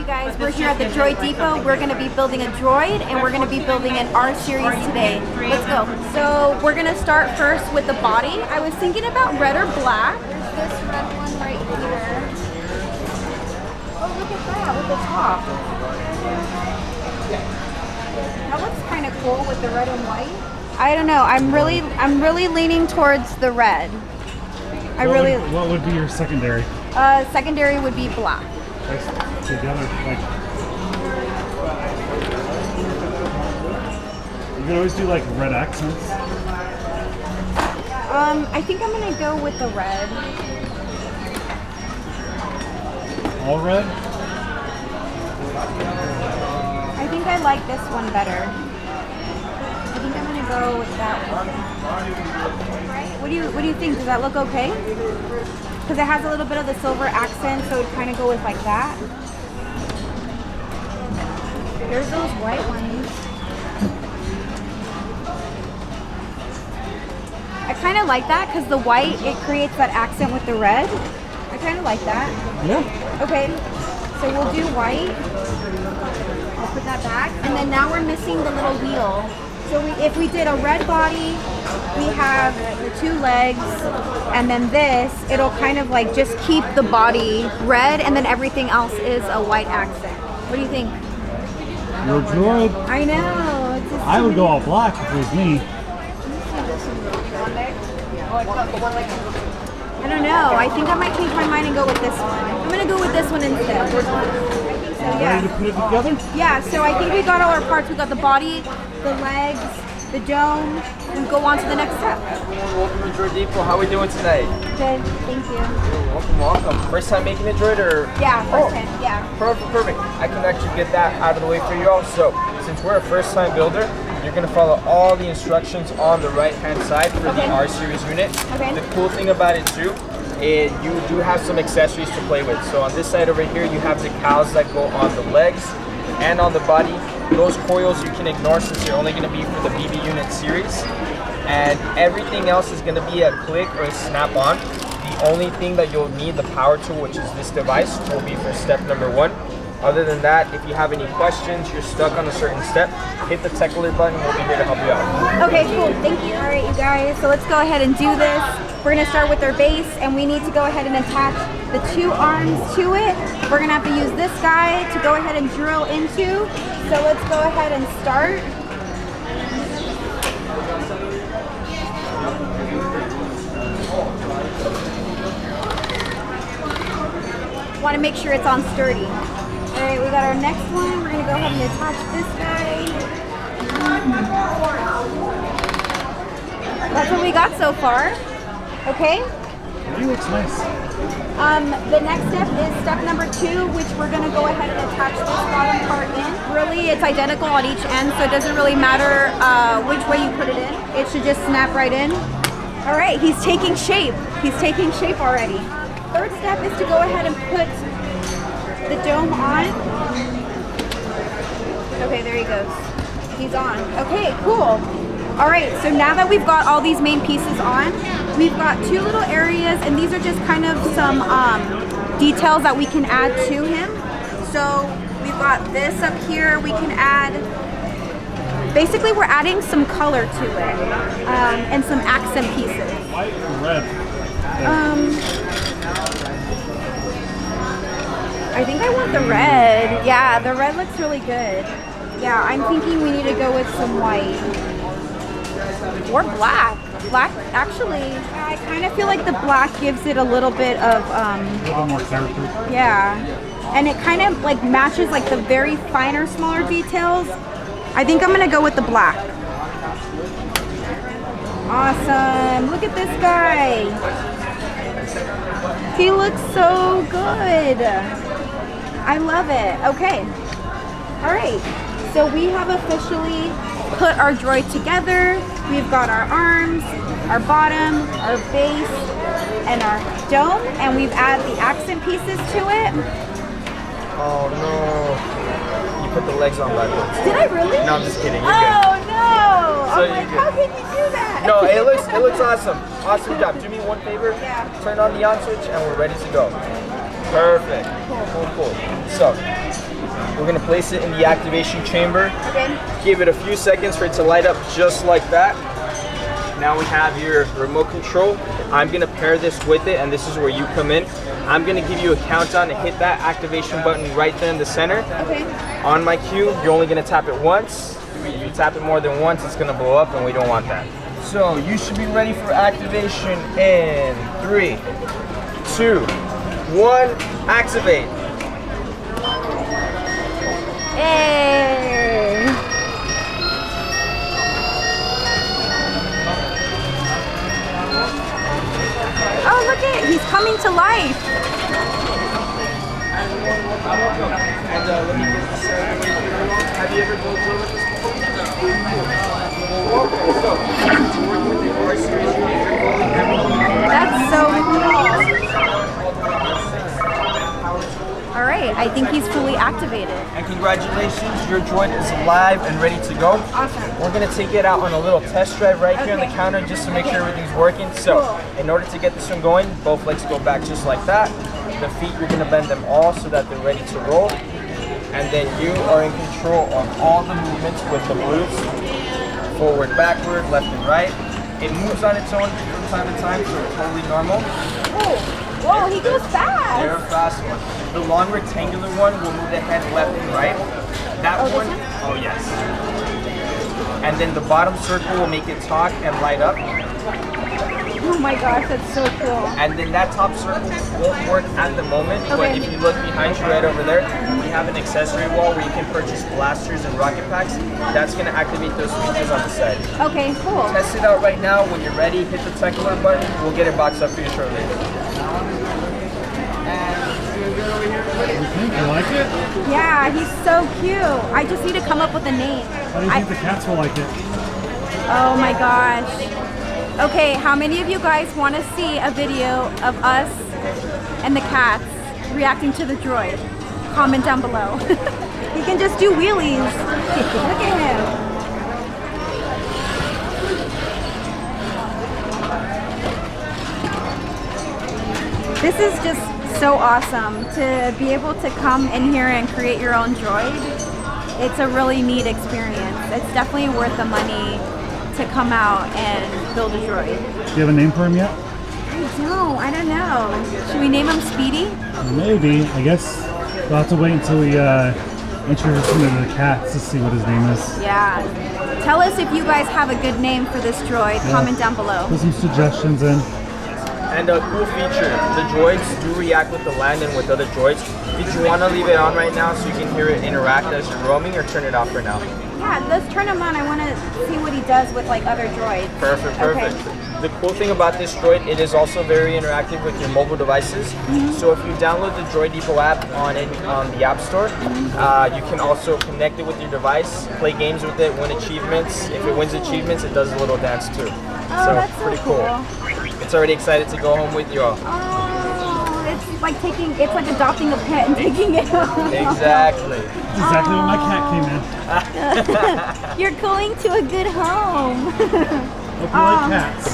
you guys, we're here at the Droid Depot. We're going to be building a droid and we're going to be building an R series today. Let's go. So we're going to start first with the body. I was thinking about red or black. There's this red one right here. Oh, look at that with the top. That looks kind of cool with the red and white. I don't know. I'm really leaning towards the red. What would be your secondary? Secondary would be black. Together, like you can always do like red accents. I think I'm gonna go with the red. All red? I think I like this one better. I think I'm gonna go with that one. Right? What do you think? Does that look okay? Because it has a little bit of the silver accent, so it would kind of go with like that. There's those white ones. I kind of like that because the white, it creates that accent with the red. I kind of like that. Yeah. Okay, so we'll do white. I'll put that back. And then now we're missing the little wheel. So if we did a red body, we have the two legs, and then this, it'll kind of like just keep the body red, and then everything else is a white accent. What do you think? You're a droid. I know. It's just I would go all black if it was me. I don't know. I think I might change my mind and go with this one. I'm going to go with this one instead. I think so, yeah. Ready to put it together? Yeah, so I think we got all our parts. We got the body, the legs, the dome, and go on to the next step. Welcome to Droid Depot. How are we doing tonight? Good, thank you. Welcome. First time making a droid or? Yeah, first time, yeah. Perfect. I can actually get that out of the way for you all. So, since we're a first time builder, you're going to follow all the instructions on the right hand side for the R series unit. Okay. The cool thing about it too is you do have some accessories to play with. So on this side over here, you have decals that go on the legs and on the body. Those coils you can ignore since they're only going to be for the BB unit series. And everything else is going to be a click or a snap on. The only thing that you'll need the power tool, which is this device, will be for step number 1. Other than that, if you have any questions, you're stuck on a certain step, hit the tech alert button. We'll be here to help you out. Okay, cool. Thank you. All right, you guys. So let's go ahead and do this. We're going to start with our base, and we need to go ahead and attach the 2 arms to it. We're going to have to use this guy to go ahead and drill into. So let's go ahead and start. Want to make sure it's on sturdy. All right, we got our next one. We're going to go ahead and attach this guy. That's what we got so far. Okay? It looks nice. The next step is step number 2, which we're going to go ahead and attach this bottom part in. Really, it's identical on each end, so it doesn't really matter which way you put it in. It should just snap right in. All right, he's taking shape. He's taking shape already. Third step is to go ahead and put the dome on. Okay, there he goes. He's on. Okay, cool. All right, so now that we've got all these main pieces on, we've got 2 little areas, and these are just kind of some details that we can add to him. So we've got this up here. We can add, basically we're adding some color to it, and some accent pieces. White or red? I think I want the red. Yeah, the red looks really good. Yeah, I'm thinking we need to go with some white. Or black. Black, actually, I kind of feel like the black gives it a little bit of, A little more character. yeah. And it kind of like matches like the very finer, smaller details. I think I'm going to go with the black. Awesome. Look at this guy. He looks so good. I love it. Okay. All right. So we have officially put our droid together. We've got our arms, our bottom, our base, and our dome, and we've added the accent pieces to it. Oh no. You put the legs on backwards. Did I really? No, I'm just kidding. You're Oh no! So I'm like, how can you do that? No, it looks awesome. Awesome job. Do me one favor. Yeah. Turn on the on switch and we're ready to go. Perfect. Cool. So We're gonna place it in the activation chamber. Okay. Give it a few seconds for it to light up just like that. Now we have your remote control. I'm gonna pair this with it, and this is where you come in. I'm gonna give you a countdown to hit that activation button right there in the center. Okay. On my cue, you're only gonna tap it once. If you tap it more than once, it's gonna blow up, and we don't want that. So you should be ready for activation in 3, 2, 1, activate. Hey. Oh, look at it. He's coming to life. And let me get this out of the way. Have you ever built with this before? Okay, so to work with the R series unit, you're rolling everything. That's so cool. All right, I think he's fully activated. And congratulations, your droid is live and ready to go. Awesome. We're gonna take it out on a little test drive right here on the Okay. counter just to make sure everything's working. So, in order to get this one going, both legs go back just like that. The feet, you're gonna bend them all so that they're ready to roll. And then you are in control of all the movements with the glutes. Forward, backward, left and right. It moves on its own from time to time, so it's totally normal. Oh, whoa, he goes fast. They're a fast one. The long rectangular one will move the head left and right. That Oh, this one, one? oh yes. And then the bottom circle will make it talk and light up. Oh my gosh, that's so cool. And then that top circle won't work at the moment, but Okay. if you look behind you right over there, we have an accessory wall where you can purchase blasters and rocket packs. That's gonna activate those features on the side. Okay, cool. Test it out right now. When you're ready, hit the tech alert button. We'll get it boxed up for you shortly. You like it? Yeah, he's so cute. I just need to come up with a name. How do you think the cats will like it? Oh my gosh. Okay, how many of you guys want to see a video of us and the cats reacting to the droid? Comment down below. He can just do wheelies. Look at him. This is just so awesome to be able to come in here and create your own droid. It's a really neat experience. It's definitely worth the money to come out and build a droid. Do you have a name for him yet? I don't know. Should we name him Speedy? Maybe. I guess we'll have to wait until we introduce him to the cats to see what his name is. Yeah. Tell us if you guys have a good name for this droid. Comment down below. Put some suggestions in. And a cool feature, the droids do react with the land and with other droids. Did you want to leave it on right now so you can hear it interact as you're roaming, or turn it off for now? Yeah, let's turn him on. I want to see what he does with like other droids. Perfect, perfect. Okay. The cool thing about this droid, it is also very interactive with your mobile devices. So if you download the Droid Depot app on the App Store, you can also connect it with your device, play games with it, win achievements. If it wins achievements, it does a little dance too. Oh, that's so pretty cool. It's already excited to go home with you all. Oh, it's like adopting a pet and taking it home. Exactly. That's exactly when my cat came in. You're going to a good home. Hope you like cats.